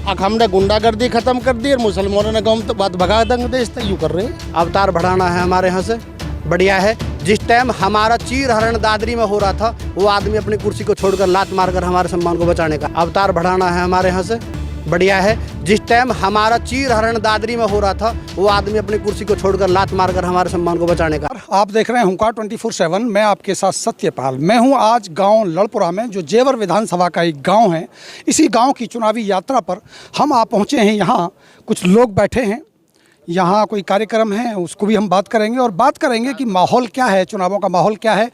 अब हमने गुंडागर्दी खत्म कर दी और मुसलमानों ने गाँव तो बात भगा देंगे देश यूँ कर रहे हैं। अवतार बढ़ाना है हमारे यहाँ से, बढ़िया है। जिस टाइम हमारा चीर हरण दादरी में हो रहा था, वो आदमी अपनी कुर्सी को छोड़कर लात मारकर हमारे सम्मान को बचाने का। अवतार बढ़ाना है हमारे यहाँ से, बढ़िया है। जिस टाइम हमारा चीर हरण दादरी में हो रहा था, वो आदमी अपनी कुर्सी को छोड़कर लात मारकर हमारे सम्मान को बचाने का। आप देख रहे हैं हुंकार 24/7। मैं आपके साथ सत्यपाल। मैं हूं आज गांव लड़पुरा में, जो जेवर विधानसभा का एक गांव है। इसी गांव की चुनावी यात्रा पर हम आप पहुंचे हैं। यहां कुछ लोग बैठे हैं, यहाँ कोई कार्यक्रम है, उसको भी हम बात करेंगे और बात करेंगे कि माहौल क्या है, चुनावों का माहौल क्या है,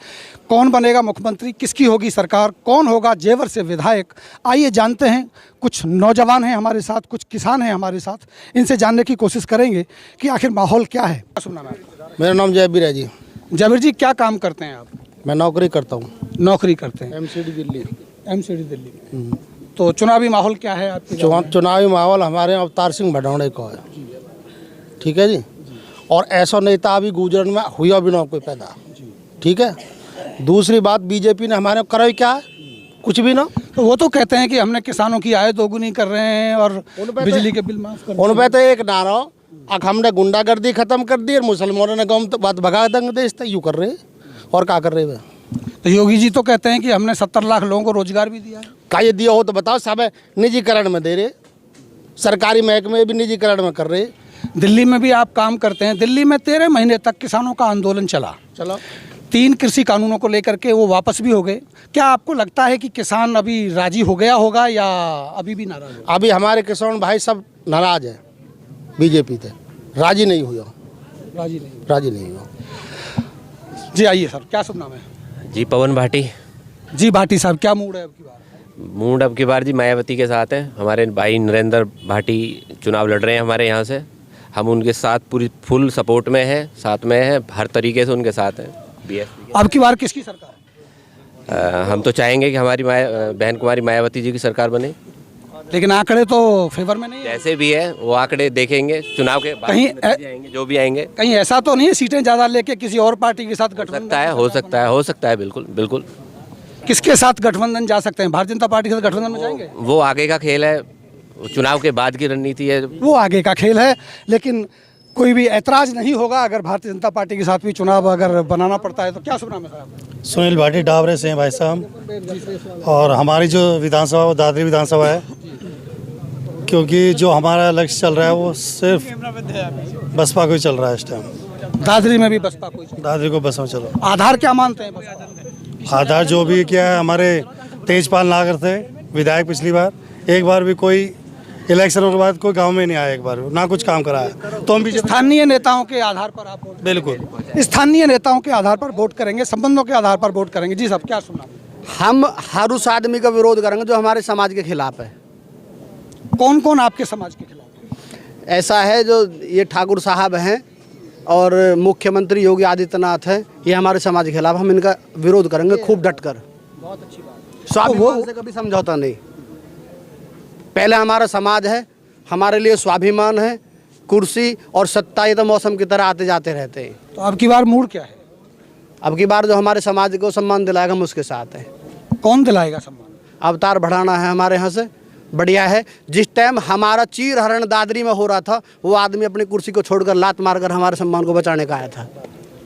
कौन बनेगा मुख्यमंत्री, किसकी होगी सरकार, कौन होगा जेवर से विधायक। आइए जानते हैं। कुछ नौजवान हैं हमारे साथ, कुछ किसान हैं हमारे साथ, इनसे जानने की कोशिश करेंगे कि आखिर माहौल क्या है। मेरा नाम जयवीर है जी। जयवीर जी, क्या काम करते हैं आप? मैं नौकरी करता हूँ। नौकरी करते हैं MCD दिल्ली। MCD दिल्ली में। तो चुनावी माहौल क्या है आपके? चुनावी माहौल हमारे यहाँ अवतार सिंह भदौड़े का है, ठीक है जी। और ऐसा नेता अभी गुजरन में हुआ भी ना कोई पैदा, ठीक है। दूसरी बात, बीजेपी ने हमारे करा क्या है, कुछ भी ना। तो वो तो कहते हैं कि हमने किसानों की आय दोगुनी कर रहे हैं और बिजली के बिल माफ कर रहे हैं। उन पे तो एक नारा, अब हमने गुंडागर्दी खत्म कर दी और मुसलमानों ने गाँव तो बात भगा देंगे देश यूँ कर रहे हैं। और क्या कर रहे हैं? तो योगी जी तो कहते हैं कि हमने 70 लाख लोगों को रोजगार भी दिया है। क्या ये दिया हो तो बताओ। सब निजीकरण में दे रहे, सरकारी महकमे भी निजीकरण में कर रहे। दिल्ली में भी आप काम करते हैं। दिल्ली में 13 महीने तक किसानों का आंदोलन चला। 3 कृषि कानूनों को लेकर के वो वापस भी हो गए। क्या आपको लगता है कि किसान अभी राजी हो गया होगा या अभी भी नाराज है? अभी हमारे किसान भाई सब नाराज है बीजेपी से, राजी नहीं हुआ। राजी नहीं हुआ। जी आइए सर, क्या शुभ नाम है? जी पवन भाटी। जी भाटी साहब, क्या मूड है अब की बार? मूड अब की बार जी मायावती के साथ है। हमारे भाई नरेंद्र भाटी चुनाव लड़ रहे हैं हमारे यहाँ से। हम उनके साथ पूरी फुल सपोर्ट में हैं, साथ में हैं, हर तरीके से उनके साथ हैं। अब की बार किसकी सरकार है? हम तो चाहेंगे कि हमारी बहन कुमारी मायावती जी की सरकार बने, लेकिन आंकड़े तो फेवर में नहीं है। जैसे भी है वो आंकड़े देखेंगे चुनाव के बाद, कहीं आएंगे जो भी आएंगे। कहीं ऐसा तो नहीं है सीटें ज़्यादा लेके किसी और पार्टी के साथ गठबंधन? हो सकता है बिल्कुल बिल्कुल। किसके साथ गठबंधन जा सकते हैं? भारतीय जनता पार्टी के साथ गठबंधन में जाएंगे? वो आगे का खेल है, चुनाव के बाद की रणनीति है। वो आगे का खेल है, लेकिन कोई भी ऐतराज नहीं होगा अगर भारतीय जनता पार्टी के साथ भी चुनाव अगर बनाना पड़ता है तो। क्या शुभ नाम है साहब? सुनील भाटी डाबरे से हैं भाई साहब। और हमारी जो विधानसभा वो दादरी विधानसभा है, क्योंकि जो हमारा लक्ष्य चल रहा है वो सिर्फ बसपा को ही चल रहा है इस टाइम। दादरी में भी बसपा को? दादरी को बस में चलो। आधार क्या मानते हैं? आधार जो भी क्या है, हमारे तेजपाल नागर थे विधायक पिछली बार, एक बार भी कोई इलेक्शन के बाद कोई गांव में नहीं आया, एक बार ना कुछ काम कराया। तो हम भी स्थानीय नेताओं के आधार पर आप बिल्कुल स्थानीय नेताओं के आधार पर वोट करेंगे, संबंधों के आधार पर वोट करेंगे। जी साहब, क्या सुना? हम हर उस आदमी का विरोध करेंगे जो हमारे समाज के खिलाफ है। कौन कौन आपके समाज के खिलाफ? ऐसा है जो ये ठाकुर साहब हैं और मुख्यमंत्री योगी आदित्यनाथ है, ये हमारे समाज के खिलाफ। हम इनका विरोध करेंगे खूब डट कर। बहुत अच्छी बात। स्वाभिमान से कभी समझौता नहीं। पहले हमारा समाज है, हमारे लिए स्वाभिमान है। कुर्सी और सत्ता ये तो मौसम की तरह आते जाते रहते हैं। तो अब की बार मूड क्या है? अब की बार जो हमारे समाज को सम्मान दिलाएगा हम उसके साथ हैं। कौन दिलाएगा सम्मान? अवतार बढ़ाना है हमारे यहाँ से, बढ़िया है। जिस टाइम हमारा चीर हरण दादरी में हो रहा था, वो आदमी अपनी कुर्सी को छोड़कर लात मारकर हमारे सम्मान को बचाने का आया था।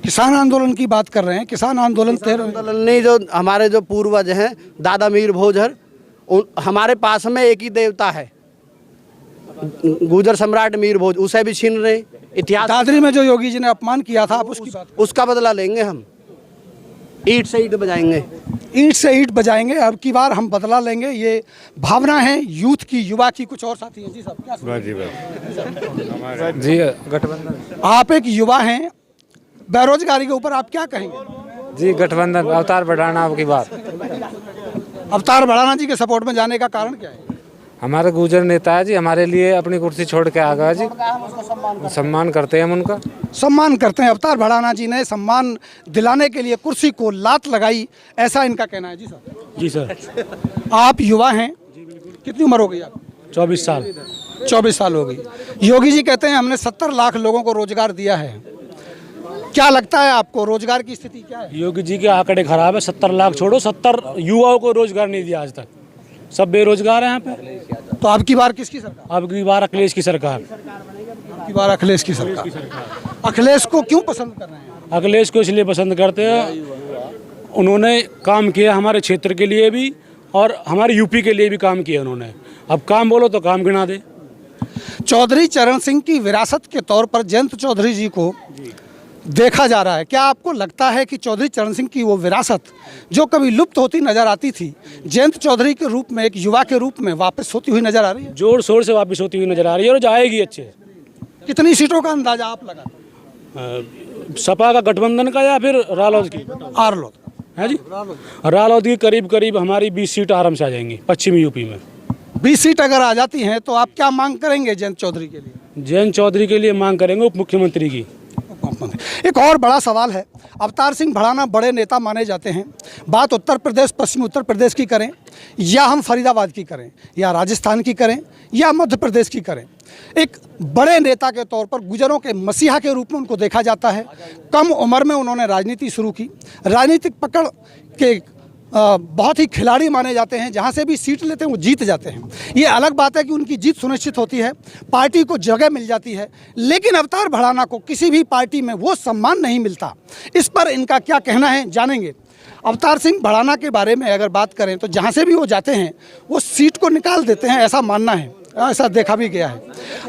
किसान आंदोलन की बात कर रहे हैं। किसान आंदोलन नहीं, जो हमारे जो पूर्वज हैं दादा मीर भोजर, हमारे पास में एक ही देवता है, गुजर सम्राट मीर भोज, उसे भी छीन रहे। इतिहास दादरी में जो योगी जी ने अपमान किया था, आप उसकी बात? उसका बदला लेंगे हम, ईंट से ईंट बजाएंगे। ईंट से ईंट बजाएंगे। अब की बार हम बदला लेंगे, ये भावना है यूथ की, युवा की। कुछ और साथी हैं। जी साहब, क्या? जी गठबंधन। आप एक युवा हैं, बेरोजगारी के ऊपर आप क्या कहेंगे? जी गठबंधन, अवतार बढ़ाना अब की बात। अवतार बढ़ाना जी के सपोर्ट में जाने का कारण क्या है? हमारे गुजर नेता है जी, हमारे लिए अपनी कुर्सी छोड़ के आ गया जी। सम्मान करते हैं हम उनका। सम्मान करते हैं। अवतार बढ़ाना जी ने सम्मान दिलाने के लिए कुर्सी को लात लगाई, ऐसा इनका कहना है। जी सर। जी सर। आप युवा हैं, कितनी उम्र हो गई आप? 24 साल। 24 साल हो गई। योगी जी कहते हैं हमने 70 लाख लोगों को रोजगार दिया है। क्या लगता है आपको, रोजगार की स्थिति क्या है? योगी जी के आंकड़े खराब है। 70 लाख छोड़ो, 70 युवाओं को रोजगार नहीं दिया आज तक। सब बेरोजगार हैं यहाँ पे। तो अब की बार किसकी सरकार? अब की बार अखिलेश की सरकार। अब की बार अखिलेश की सरकार। अखिलेश को क्यों पसंद कर रहे हैं? अखिलेश को इसलिए पसंद करते हैं, उन्होंने काम किया हमारे क्षेत्र के लिए भी और हमारे यूपी के लिए भी काम किया उन्होंने। अब काम बोलो तो काम गिना दे। चौधरी चरण सिंह की विरासत के तौर पर जयंत चौधरी जी को देखा जा रहा है। क्या आपको लगता है कि चौधरी चरण सिंह की वो विरासत जो कभी लुप्त होती नजर आती थी, जयंत चौधरी के रूप में, एक युवा के रूप में वापस होती हुई नजर आ रही है? जोर शोर से वापस होती हुई नजर आ रही है और जाएगी अच्छे। कितनी सीटों का अंदाजा आप लगा? सपा का गठबंधन का या फिर रालोद की? आरलोद है जी, रालोद की करीब करीब हमारी 20 सीट आराम से आ जाएंगी पश्चिमी यूपी में। 20 सीट अगर आ जाती हैं तो आप क्या मांग करेंगे जयंत चौधरी के लिए? जयंत चौधरी के लिए मांग करेंगे उप मुख्यमंत्री की। एक और बड़ा सवाल है, अवतार सिंह भड़ाना बड़े नेता माने जाते हैं। बात उत्तर प्रदेश, पश्चिमी उत्तर प्रदेश की करें या हम फरीदाबाद की करें या राजस्थान की करें या मध्य प्रदेश की करें, एक बड़े नेता के तौर पर, गुजरों के मसीहा के रूप में उनको देखा जाता है। कम उम्र में उन्होंने राजनीति शुरू की, राजनीतिक पकड़ के बहुत ही खिलाड़ी माने जाते हैं। जहाँ से भी सीट लेते हैं वो जीत जाते हैं। ये अलग बात है कि उनकी जीत सुनिश्चित होती है, पार्टी को जगह मिल जाती है, लेकिन अवतार भड़ाना को किसी भी पार्टी में वो सम्मान नहीं मिलता। इस पर इनका क्या कहना है, जानेंगे। अवतार सिंह भड़ाना के बारे में अगर बात करें तो जहाँ से भी वो जाते हैं वो सीट को निकाल देते हैं, ऐसा मानना है, ऐसा देखा भी गया है।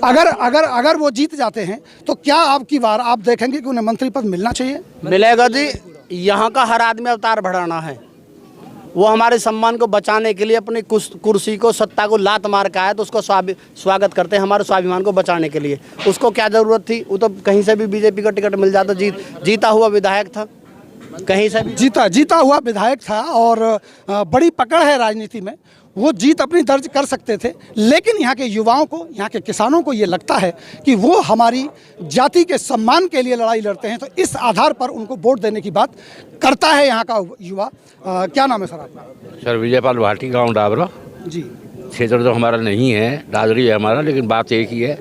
अगर वो जीत जाते हैं तो क्या आपकी बार आप देखेंगे कि उन्हें मंत्री पद मिलना चाहिए? मिलेगा जी। यहाँ का हर आदमी अवतार भड़ाना है। वो हमारे सम्मान को बचाने के लिए अपनी कुर्सी को, सत्ता को लात मार के आया तो उसको स्वागत करते हैं, हमारे स्वाभिमान को बचाने के लिए। उसको क्या ज़रूरत थी? वो तो कहीं से भी बीजेपी का टिकट मिल जाता, जीता हुआ विधायक था, कहीं से भी जीता हुआ विधायक था और बड़ी पकड़ है राजनीति में, वो जीत अपनी दर्ज कर सकते थे। लेकिन यहाँ के युवाओं को, यहाँ के किसानों को ये लगता है कि वो हमारी जाति के सम्मान के लिए लड़ाई लड़ते हैं, तो इस आधार पर उनको वोट देने की बात करता है यहाँ का युवा। क्या नाम है सर आपका? सर विजयपाल भाटी, गांव डाबरा जी। क्षेत्र तो हमारा नहीं है, दादरी है हमारा, लेकिन बात एक ही है।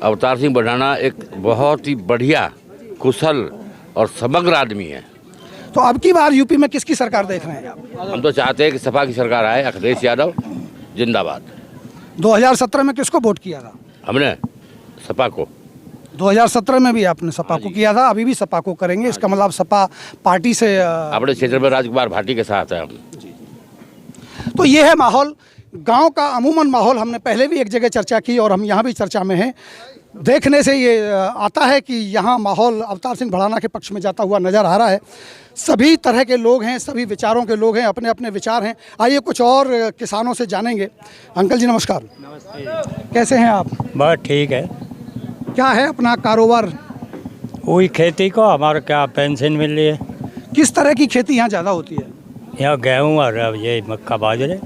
अवतार सिंह भड़ाना एक बहुत ही बढ़िया, कुशल और समग्र आदमी है। तो अब की बार यूपी में किसकी सरकार देख रहे हैं आप? हम तो चाहते हैं कि सपा की सरकार आए, अखिलेश यादव जिंदाबाद। 2017 में किसको वोट किया था? हमने सपा को। 2017 में भी आपने सपा को किया था, अभी भी सपा को करेंगे? इसका मतलब सपा पार्टी से अपने क्षेत्र में राजकुमार भाटी के साथ है हम। तो ये है माहौल, गांव का अमूमन माहौल। हमने पहले भी एक जगह चर्चा की और हम यहाँ भी चर्चा में हैं। देखने से ये आता है कि यहाँ माहौल अवतार सिंह भड़ाना के पक्ष में जाता हुआ नज़र आ रहा है। सभी तरह के लोग हैं, सभी विचारों के लोग हैं, अपने अपने विचार हैं। आइए कुछ और किसानों से जानेंगे। अंकल जी नमस्कार। नमस्ते। कैसे हैं आप? बस ठीक है। क्या है अपना कारोबार? वही खेती को, हमारा क्या पेंशन मिल रही है। किस तरह की खेती यहाँ ज़्यादा होती है? यहाँ गेहूँ और ये मक्का बाजरे।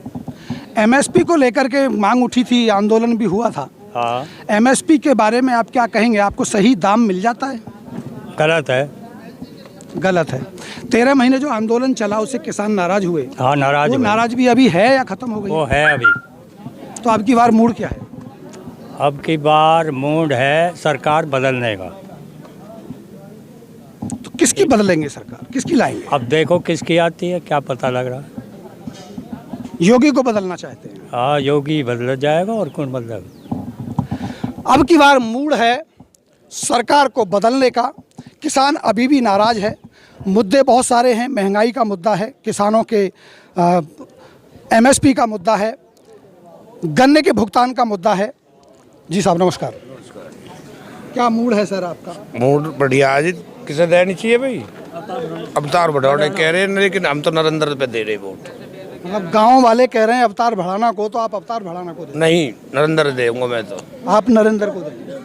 MSP को लेकर के मांग उठी थी, आंदोलन भी हुआ था। हाँ। MSP के बारे में आप क्या कहेंगे? आपको सही दाम मिल जाता है? गलत है। गलत है। 13 महीने जो आंदोलन चला उससे किसान नाराज हुए। हाँ, नाराज। वो नाराज भी अभी है या खत्म हो गई? वो है अभी। तो अब की बार मूड क्या है? अब की बार मूड है सरकार बदलने का। तो किसकी बदलेंगे सरकार, किसकी लाएंगे? अब देखो किसकी आती है, क्या पता लग रहा है। योगी को बदलना चाहते हैं? हाँ, योगी बदल जाएगा और कौन बदलेगा। अब की बार मूड है सरकार को बदलने का। किसान अभी भी नाराज है, मुद्दे बहुत सारे हैं। महंगाई का मुद्दा है, किसानों के MSP का मुद्दा है, गन्ने के भुगतान का मुद्दा है। जी साहब नमस्कार। क्या मूड है सर आपका? मूड बढ़िया है जी। किसे देनी चाहिए भाई? अवतार भड़ाना कह रहे हैं, लेकिन हम तो नरेंद्र पे दे रहे वोट। मतलब गांव वाले कह रहे हैं अवतार भड़ाना को, तो आप अवतार भड़ाना को देंगे? नहीं, नरेंद्र देंगे मैं तो। आप नरेंद्र को देंगे?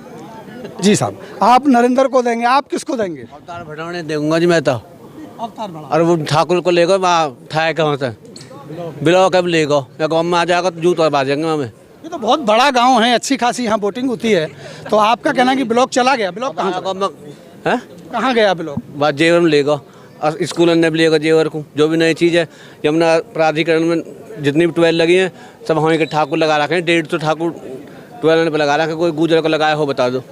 जी साहब, आप नरेंद्र को देंगे। आप किसको देंगे? अवतार भड़ाना दूंगा जी मैं तो। अवतार भड़ाना। और वो ठाकुर को लेगा, वहाँ ठाए कहाँ से बिलो कब लेगा, या गाँव में आ जाएगा तो जूत बाज जाएंगे हमें। ये तो बहुत बड़ा गांव है, अच्छी खासी यहाँ वोटिंग होती है। तो आपका कहना है कि ब्लॉक चला गया? ब्लॉक कहाँ गया ब्लॉक? बात जेवर में लेगा, और स्कूल ने भी लेगा जेवर को। जो भी नई चीज़ है, यमुना प्राधिकरण में जितनी भी 12 लगी हैं सब वहीं के ठाकुर लगा रखे हैं। 150 ठाकुर 12 पे लगा रखे। कोई गुजर को लगाया हो बता दो।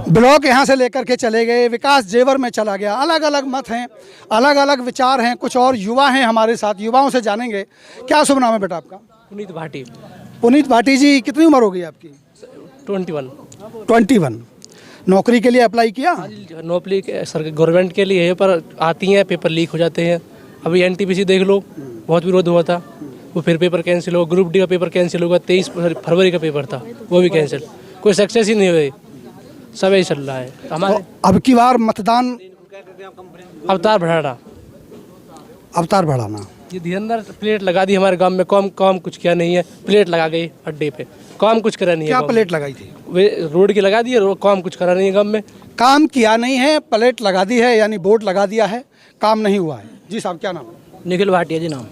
ब्लॉक यहाँ से लेकर के चले गए, विकास जेवर में चला गया। अलग अलग मत हैं, अलग अलग विचार हैं। कुछ और युवा हैं हमारे साथ, युवाओं से जानेंगे। क्या शुभ नाम है बेटा आपका? पुनीत भाटी। पुनीत भाटी जी, कितनी उम्र हो गई आपकी? 21। 21। नौकरी के लिए अप्लाई किया? नौकरी सर गवर्नमेंट के लिए है, पर आती हैं पेपर लीक हो जाते हैं। अभी एनटीपीसी देख लो, बहुत विरोध हुआ था, वो फिर पेपर कैंसिल हो। ग्रुप डी का पेपर कैंसिल होगा, 23 फरवरी का पेपर था, वो भी कैंसिल। कोई सक्सेस ही नहीं हुई, सब यही चल रहा है हमारे। तो अब की बार मतदान अवतार बढ़ाना। अवतार बढ़ाना। ये धीरेन्द्र प्लेट लगा दी हमारे गांव में, काम कुछ किया नहीं है। प्लेट लगा गई अड्डे पे, काम कुछ करा नहीं है। क्या प्लेट लगाई थी? वे रोड की लगा दी है, काम कुछ करा नहीं है गांव में। काम किया नहीं है, प्लेट लगा दी है, यानी बोर्ड लगा दिया है, काम नहीं हुआ है। जी साहब, क्या नाम है? निखिल भाटिया जी नाम।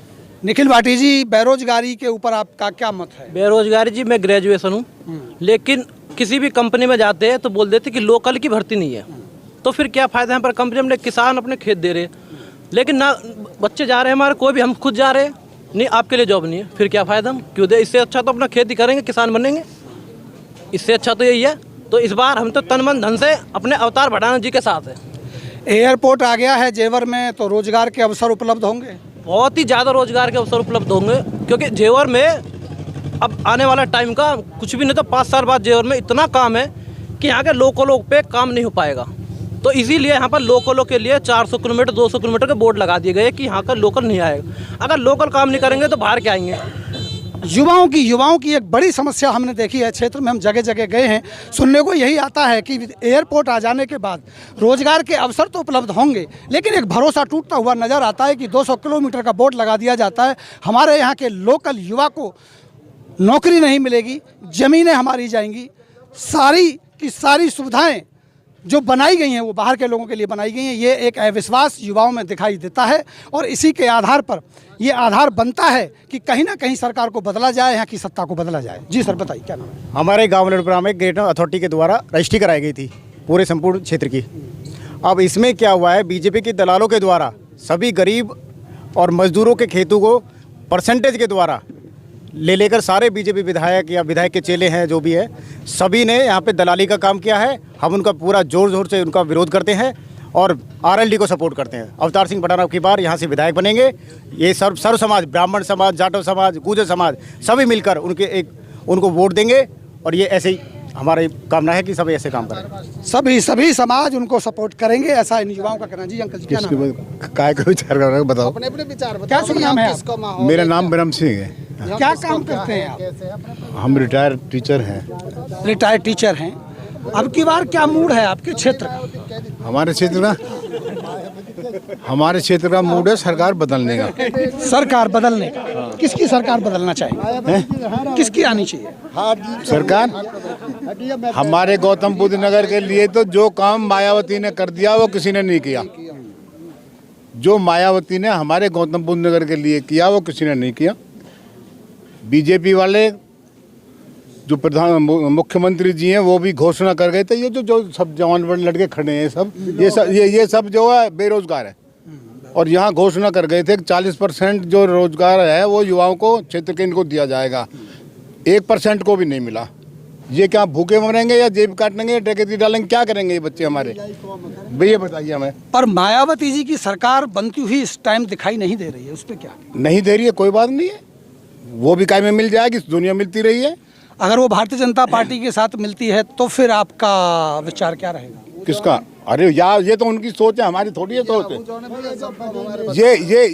निखिल भाटी जी, बेरोजगारी के ऊपर आपका क्या मत है? बेरोजगारी जी, मैं ग्रेजुएशन हूँ, लेकिन किसी भी कंपनी में जाते हैं तो बोल देते कि लोकल की भर्ती नहीं है। तो फिर क्या फ़ायदा है? पर कंपनी में किसान अपने खेत दे रहे, लेकिन ना बच्चे जा रहे हैं हमारे, कोई भी, हम खुद जा रहे हैं, नहीं आपके लिए जॉब नहीं है, फिर क्या फ़ायदा? हम क्यों दे? इससे अच्छा तो अपना खेती करेंगे, किसान बनेंगे, इससे अच्छा तो यही है। तो इस बार हम तो तन मन धन से अपने अवतार बढ़ाना जी के साथ है। एयरपोर्ट आ गया है जेवर में, तो रोजगार के अवसर उपलब्ध होंगे? बहुत ही ज़्यादा रोजगार के अवसर उपलब्ध होंगे, क्योंकि जेवर में अब आने वाला टाइम का कुछ भी नहीं तो 5 साल बाद जेवर में इतना काम है कि यहाँ के लोकलों पे काम नहीं हो पाएगा। तो इसीलिए यहाँ पर लोकलों के लिए 400 किलोमीटर 200 किलोमीटर के बोर्ड लगा दिए गए कि यहाँ का लोकल नहीं आएगा। अगर लोकल काम नहीं करेंगे तो बाहर क्या आएंगे? युवाओं की एक बड़ी समस्या हमने देखी है क्षेत्र में, हम जगह जगह गए हैं, सुनने को यही आता है कि एयरपोर्ट आ जाने के बाद रोजगार के अवसर तो उपलब्ध होंगे, लेकिन एक भरोसा टूटता हुआ नज़र आता है कि 200 किलोमीटर का बोर्ड लगा दिया जाता है, हमारे यहाँ के लोकल युवा को नौकरी नहीं मिलेगी, ज़मीनें हमारी जाएंगी, सारी की सारी सुविधाएं जो बनाई गई हैं वो बाहर के लोगों के लिए बनाई गई हैं। ये एक अविश्वास युवाओं में दिखाई देता है और इसी के आधार पर ये आधार बनता है कि कहीं ना कहीं सरकार को बदला जाए, यहाँ की सत्ता को बदला जाए। जी सर, बताइए क्या नाम है? हमारे गांव लड़पुरा में ग्रेटर अथॉरिटी के द्वारा रजिस्ट्री कराई गई थी पूरे संपूर्ण क्षेत्र की। अब इसमें क्या हुआ है, बीजेपी के दलालों के द्वारा सभी गरीब और मजदूरों के खेतों को परसेंटेज के द्वारा लेकर सारे बीजेपी विधायक या विधायक के चेले हैं जो भी है, सभी ने यहाँ पे दलाली का काम किया है। हम उनका पूरा जोर जोर से उनका विरोध करते हैं और आरएलडी को सपोर्ट करते हैं। अवतार सिंह भडाना की बार यहाँ से विधायक बनेंगे। ये सर्व समाज, ब्राह्मण समाज, जाटव समाज, गुर्जर समाज सभी मिलकर उनको वोट देंगे और ये ऐसे ही हमारी कामना है कि सभी ऐसे काम करें। सभी समाज उनको सपोर्ट करेंगे, ऐसा इन युवाओं का कहना। जी अंकल जी, क्या नाम है? काय का विचार कर रहे हो बताओ? अपने विचार बताओ। क्या शुभ नाम है आपका? मेरा नाम ब्रह्म सिंह है। क्या काम करते हैं आप? हम रिटायर्ड टीचर हैं। रिटायर्ड टीचर हैं। अब की बार क्या मूड है आपके क्षेत्र का? हमारे क्षेत्र का मूड है सरकार बदलने का। सरकार बदलने का? किसकी सरकार बदलना चाहिए? किसकी आनी चाहिए सरकार? हमारे गौतम बुद्ध नगर के लिए तो जो काम मायावती ने कर दिया वो किसी ने नहीं किया। जो मायावती ने हमारे गौतम बुद्ध नगर के लिए किया वो किसी ने नहीं किया। बीजेपी वाले जो मुख्यमंत्री जी हैं वो भी घोषणा कर गए थे, ये जो सब जवान बड़े लड़के खड़े हैं ये सब जो है बेरोजगार है। और यहाँ घोषणा कर गए थे कि 40% जो रोजगार है वो युवाओं को क्षेत्र के इनको दिया जाएगा, 1% को भी नहीं मिला। ये क्या भूखे मरेंगे या जेब काटेंगे या डकैती डालेंगे, क्या करेंगे ये बच्चे हमारे? भैया बताइए हमें। पर मायावती जी की सरकार बनती हुई इस टाइम दिखाई नहीं दे रही है, उस पर क्या? नहीं दे रही है, कोई बात नहीं है, वो भी काय में मिल जाएगी, दुनिया मिलती रही है। अगर वो भारतीय जनता पार्टी के साथ मिलती है तो फिर आपका विचार क्या रहेगा? किसका? अरे यार ये तो उनकी सोच है, हमारी थोड़ी है सोच है।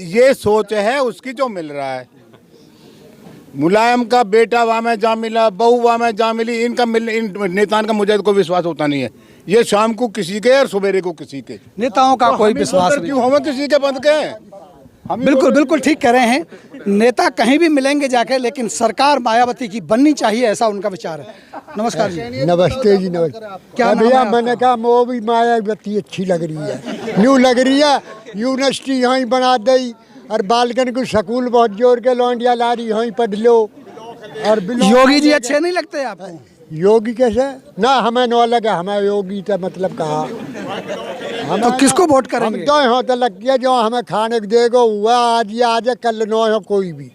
ये सोच है उसकी जो मिल रहा है। मुलायम का बेटा वहाँ में जा मिला, बहू वहाँ में जा मिली, इन नेताओं का मुझे कोई विश्वास होता नहीं है। ये शाम को किसी के और सवेरे को किसी के नेताओं का कोई विश्वास नहीं। क्यों हमें किसी के बंद के? बिल्कुल ठीक कह रहे हैं। नेता कहीं भी मिलेंगे जाके, लेकिन सरकार मायावती की बननी चाहिए, ऐसा उनका विचार है। नमस्कार जी। नमस्ते जी, नमस्ते। क्या भैया मैंने कहा वो भी मायावती अच्छी लग रही है, न्यू लग रही है। यूनिवर्सिटी यहाँ बना दी और बालकन को स्कूल बहुत जोर के लौंडिया ला रही, यहाँ पढ़ लो। और योगी जी अच्छे नहीं लगते आपको? योगी कैसे ना, हमें न लगा, हमें योगी तो मतलब कहा तो किसको वोट करेंगे? हम तो यहाँ तो लग गया जो हमें खाने को देगा हुआ, आज कल न हो कोई भी,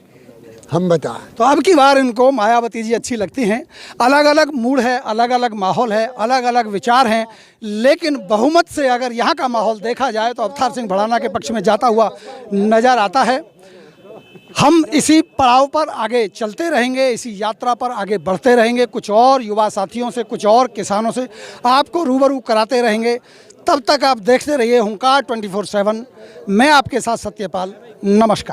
हम बता। तो अब की बार इनको मायावती जी अच्छी लगती हैं। अलग अलग मूड है, अलग अलग माहौल है, अलग अलग विचार हैं, लेकिन बहुमत से अगर यहाँ का माहौल देखा जाए तो अवतार सिंह भडाना के पक्ष में जाता हुआ नज़र आता है। हम इसी पड़ाव पर आगे चलते रहेंगे, इसी यात्रा पर आगे बढ़ते रहेंगे, कुछ और युवा साथियों से, कुछ और किसानों से आपको रूबरू कराते रहेंगे। तब तक आप देखते रहिए हुंकार 24/7। मैं आपके साथ सत्यपाल। नमस्कार।